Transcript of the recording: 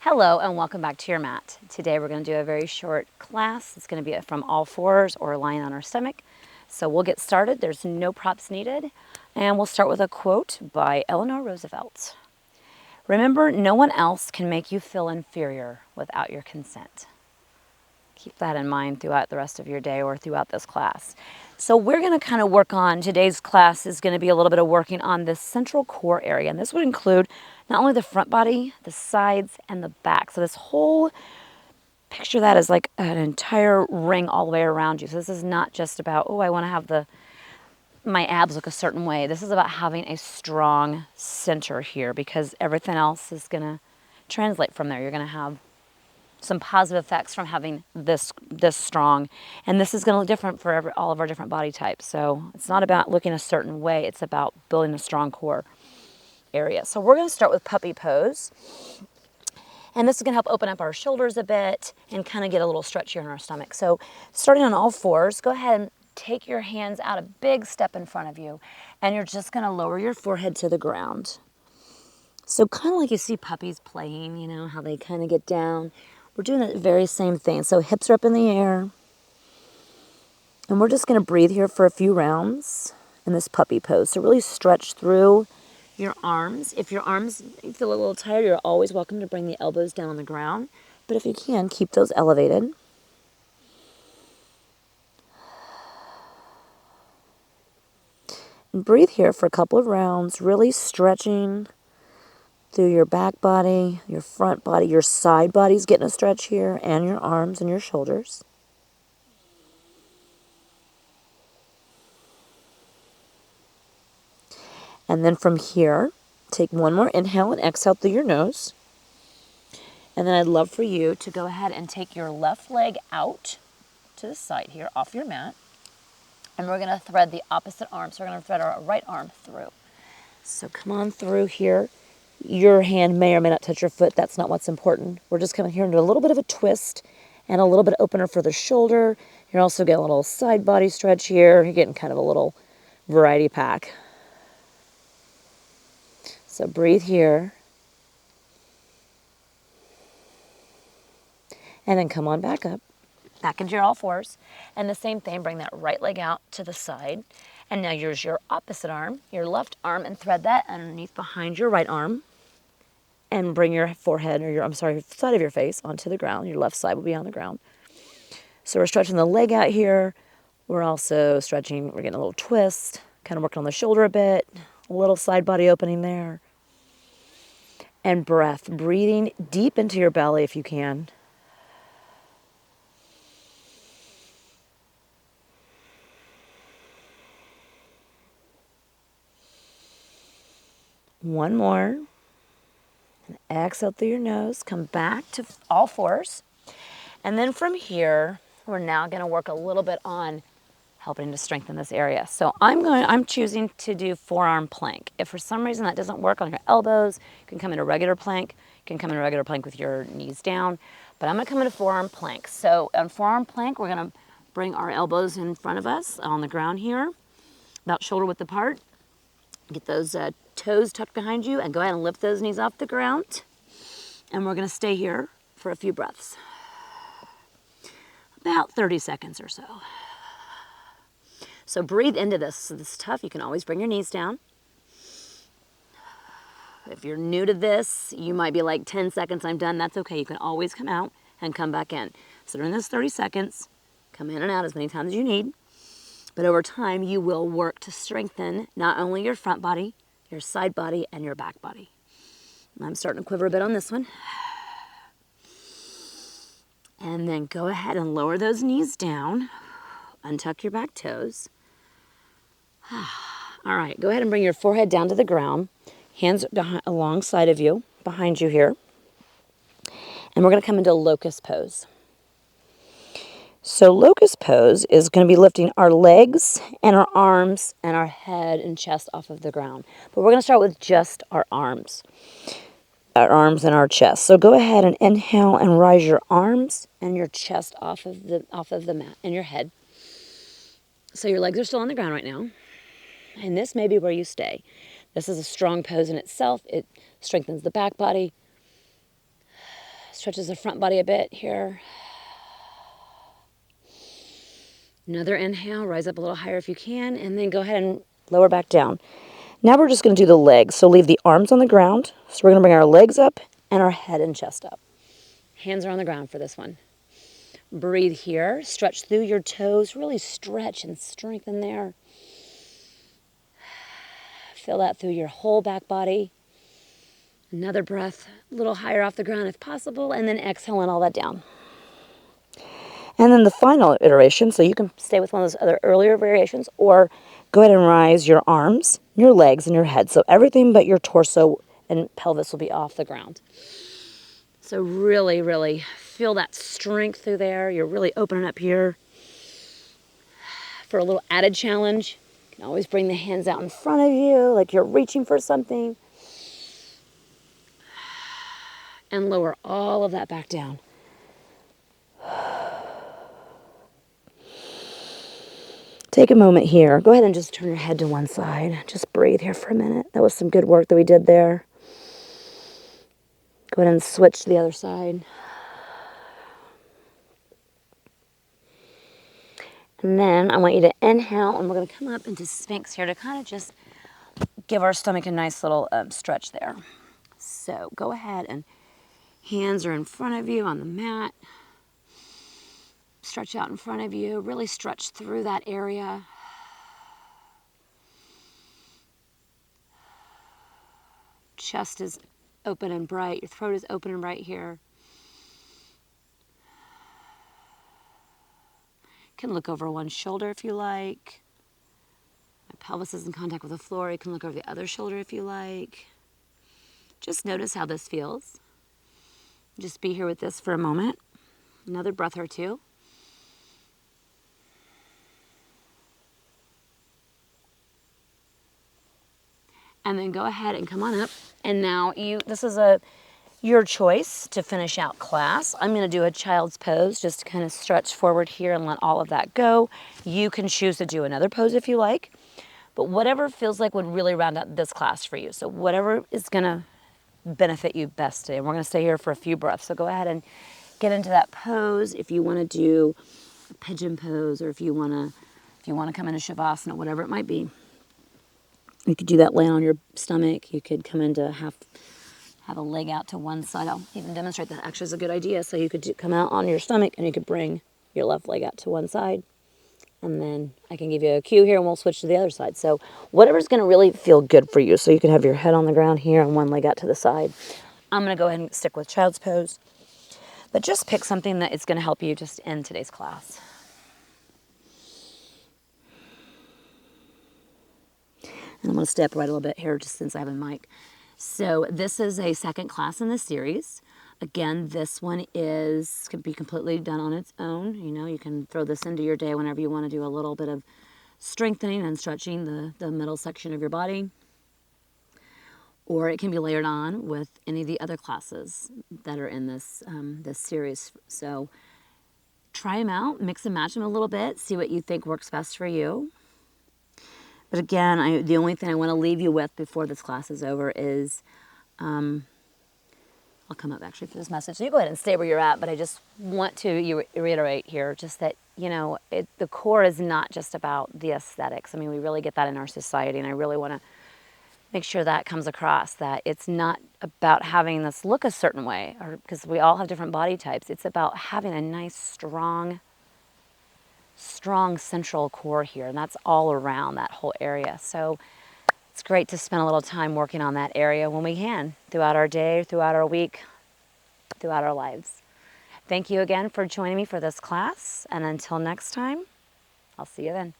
Hello and welcome back to your mat. Today we're going to do a very short class. It's going to be from all fours or lying on our stomach. So we'll get started. There's no props needed. And we'll start with a quote by Eleanor Roosevelt. Remember, no one else can make you feel inferior without your consent. Keep that in mind throughout the rest of your day or throughout this class. So we're going to kind of work on, today's class is going to be a little bit of working on the central core area. And this would include not only the front body, the sides, and the back. So this whole, picture that as like an entire ring all the way around you. So this is not just about, oh, I want to have my abs look a certain way. This is about having a strong center here because everything else is going to translate from there. You're going to have some positive effects from having this strong, and this is going to look different for all of our different body types. So it's not about looking a certain way, it's about building a strong core area. So we're going to start with puppy pose, and this is going to help open up our shoulders a bit and kind of get a little stretch here in our stomach. So starting on all fours, go ahead and take your hands out a big step in front of you, and you're just going to lower your forehead to the ground. So kind of like you see puppies playing, you know, how they kind of get down. We're doing the very same thing. So hips are up in the air. And we're just going to breathe here for a few rounds in this puppy pose. So really stretch through your arms. If your arms feel a little tired, you're always welcome to bring the elbows down on the ground. But if you can, keep those elevated. And breathe here for a couple of rounds, really stretching through your back body, your front body, your side body's getting a stretch here, and your arms and your shoulders. And then from here, take one more inhale and exhale through your nose. And then I'd love for you to go ahead and take your left leg out to the side here, off your mat. And we're going to thread the opposite arm. So we're going to thread our right arm through. So come on through here. Your hand may or may not touch your foot. That's not what's important. We're just coming here into a little bit of a twist and a little bit opener for the shoulder. You're also getting a little side body stretch here. You're getting kind of a little variety pack. So breathe here. And then come on back up. Back into your all fours. And the same thing, bring that right leg out to the side. And now use your opposite arm, your left arm, and thread that underneath behind your right arm. And bring your forehead, or side of your face onto the ground. Your left side will be on the ground. So we're stretching the leg out here. We're also stretching, we're getting a little twist, kind of working on the shoulder a bit, a little side body opening there. And breath, breathing deep into your belly if you can. One more. And exhale through your nose. Come back to all fours. And then from here, we're now going to work a little bit on helping to strengthen this area. So I'm choosing to do forearm plank. If for some reason that doesn't work on your elbows, you can come into regular plank. You can come into regular plank with your knees down. But I'm going to come into forearm plank. So on forearm plank, we're going to bring our elbows in front of us on the ground here, about shoulder width apart. Get those toes tucked behind you and go ahead and lift those knees off the ground. And we're going to stay here for a few breaths. About 30 seconds or so. So breathe into this. So this is tough. You can always bring your knees down. If you're new to this, you might be like 10 seconds, I'm done. That's okay. You can always come out and come back in. So during this 30 seconds, come in and out as many times as you need. But over time, you will work to strengthen not only your front body, your side body, and your back body. I'm starting to quiver a bit on this one. And then go ahead and lower those knees down. Untuck your back toes. All right, go ahead and bring your forehead down to the ground. Hands alongside of you, behind you here. And we're going to come into locust pose. So locust pose is going to be lifting our legs and our arms and our head and chest off of the ground. But we're going to start with just our arms and our chest. So go ahead and inhale and rise your arms and your chest off of the mat and your head. So your legs are still on the ground right now. And this may be where you stay. This is a strong pose in itself. It strengthens the back body. Stretches the front body a bit here. Another inhale, rise up a little higher if you can, and then go ahead and lower back down. Now we're just going to do the legs. So leave the arms on the ground. So we're going to bring our legs up and our head and chest up. Hands are on the ground for this one. Breathe here. Stretch through your toes. Really stretch and strengthen there. Feel that through your whole back body. Another breath, a little higher off the ground if possible, and then exhaling all that down. And then the final iteration, so you can stay with one of those other earlier variations, or go ahead and rise your arms, your legs, and your head. So everything but your torso and pelvis will be off the ground. So really, really feel that strength through there. You're really opening up here. For a little added challenge, you can always bring the hands out in front of you, like you're reaching for something. And lower all of that back down. Take a moment here. Go ahead and just turn your head to one side. Just breathe here for a minute. That was some good work that we did there. Go ahead and switch to the other side. And then I want you to inhale, and we're going to come up into Sphinx here to kind of just give our stomach a nice little stretch there. So go ahead, and hands are in front of you on the mat. Stretch out in front of you. Really stretch through that area. Chest is open and bright. Your throat is open and bright here. You can look over one shoulder if you like. My pelvis is in contact with the floor. You can look over the other shoulder if you like. Just notice how this feels. Just be here with this for a moment. Another breath or two. And then go ahead and come on up. And now this is your choice to finish out class. I'm going to do a child's pose just to kind of stretch forward here and let all of that go. You can choose to do another pose if you like, but whatever feels like would really round out this class for you. So whatever is going to benefit you best today. And we're going to stay here for a few breaths. So go ahead and get into that pose. If you want to do a pigeon pose, or if you want to come into Shavasana, whatever it might be. You could do that laying on your stomach. You could come into have a leg out to one side. I'll even demonstrate that actually is a good idea. So you could come out on your stomach, and you could bring your left leg out to one side. And then I can give you a cue here, and we'll switch to the other side. So whatever's going to really feel good for you. So you could have your head on the ground here and one leg out to the side. I'm going to go ahead and stick with child's pose. But just pick something that is going to help you just end today's class. And I'm going to step right a little bit here just since I have a mic. So this is a second class in this series. Again, this one can be completely done on its own. You know, you can throw this into your day whenever you want to do a little bit of strengthening and stretching the middle section of your body. Or it can be layered on with any of the other classes that are in this series. So try them out, mix and match them a little bit, see what you think works best for you. But again, the only thing I want to leave you with before this class is over is, I'll come up actually for this message. So you go ahead and stay where you're at, but I just want to reiterate here just that, you know, the core is not just about the aesthetics. I mean, we really get that in our society, and I really want to make sure that comes across, that it's not about having this look a certain way, or because we all have different body types. It's about having a nice, strong central core here, and that's all around that whole area. So it's great to spend a little time working on that area when we can, throughout our day, throughout our week, throughout our lives. Thank you again for joining me for this class, and until next time, I'll see you then.